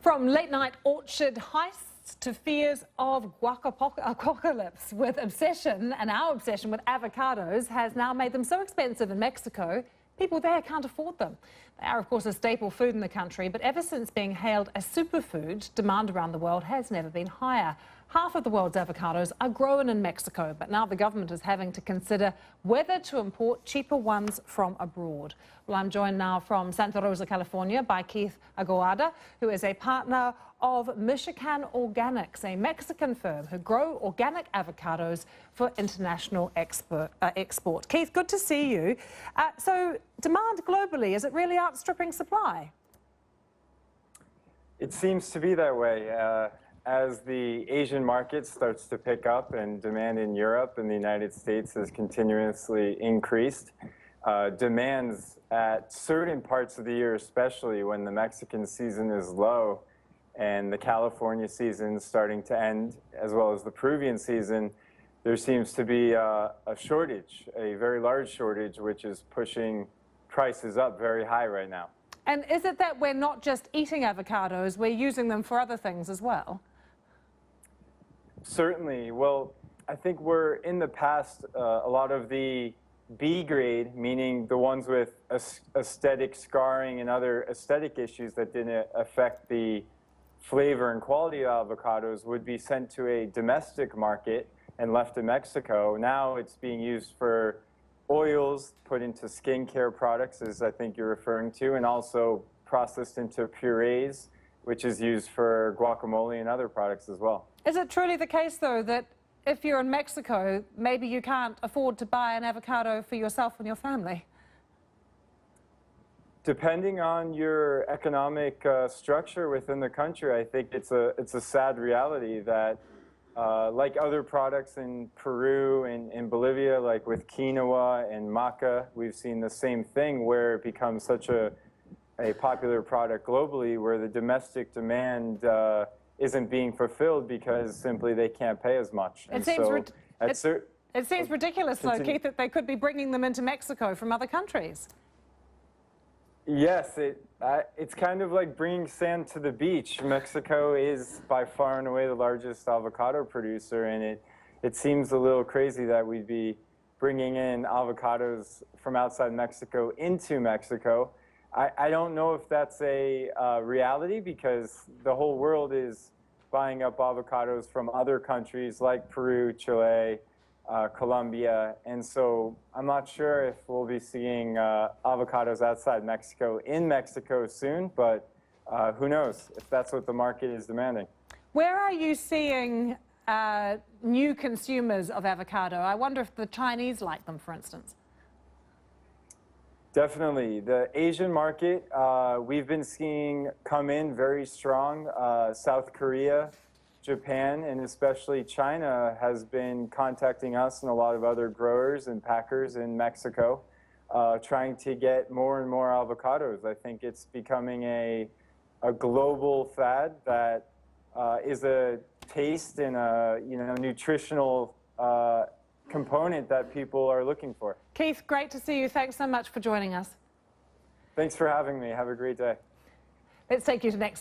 From late-night orchard heists to fears of apocalypse, with obsession, and our obsession with avocados has now made them so expensive in Mexico, people there can't afford them. They are, of course, a staple food in the country, but ever since being hailed as superfood, demand around the world has never been higher. Half of the world's avocados are grown in Mexico, but now the government is having to consider whether to import cheaper ones from abroad. Well, I'm joined now from Santa Rosa, California, by Keith Agoada, who is a partner of Michoacan Organics, a Mexican firm who grow organic avocados for international export. Keith, good to see you. So demand globally, is it really outstripping supply? It seems to be that way. As the Asian market starts to pick up and demand in Europe and the United States has continuously increased, demands at certain parts of the year, especially when the Mexican season is low and the California season is starting to end, as well as the Peruvian season, there seems to be a shortage, a very large shortage, which is pushing prices up very high right now. And is it that we're not just eating avocados, we're using them for other things as well? Certainly. Well, I think we're in the past, a lot of the B grade, meaning the ones with aesthetic scarring and other aesthetic issues that didn't affect the flavor and quality of avocados, would be sent to a domestic market and left in Mexico. Now it's being used for oils, put into skincare products, as I think you're referring to, and also processed into purees, which is used for guacamole and other products as well. Is it truly the case, though, that if you're in Mexico, maybe you can't afford to buy an avocado for yourself and your family? Depending on your economic structure within the country, I think it's a sad reality that, like other products in Peru and in Bolivia, like with quinoa and maca, we've seen the same thing where it becomes such a popular product globally, where the domestic demand isn't being fulfilled because simply they can't pay as much. It seems ridiculous, though, Keith, that they could be bringing them into Mexico from other countries. Yes, it's kind of like bringing sand to the beach. Mexico is by far and away the largest avocado producer, and it seems a little crazy that we'd be bringing in avocados from outside Mexico into Mexico. I don't know if that's a reality, because the whole world is buying up avocados from other countries like Peru, Chile, Colombia, and so I'm not sure if we'll be seeing avocados outside Mexico in Mexico soon, but who knows if that's what the market is demanding. Where are you seeing new consumers of avocado? I wonder if the Chinese like them, for instance. Definitely. The Asian market, we've been seeing come in very strong. South Korea, Japan, and especially China has been contacting us and a lot of other growers and packers in Mexico, trying to get more and more avocados. I think it's becoming a global fad that is a taste and a nutritional component that people are looking for. Keith, great to see you. Thanks so much for joining us. Thanks for having me. Have a great day. Let's take you to next.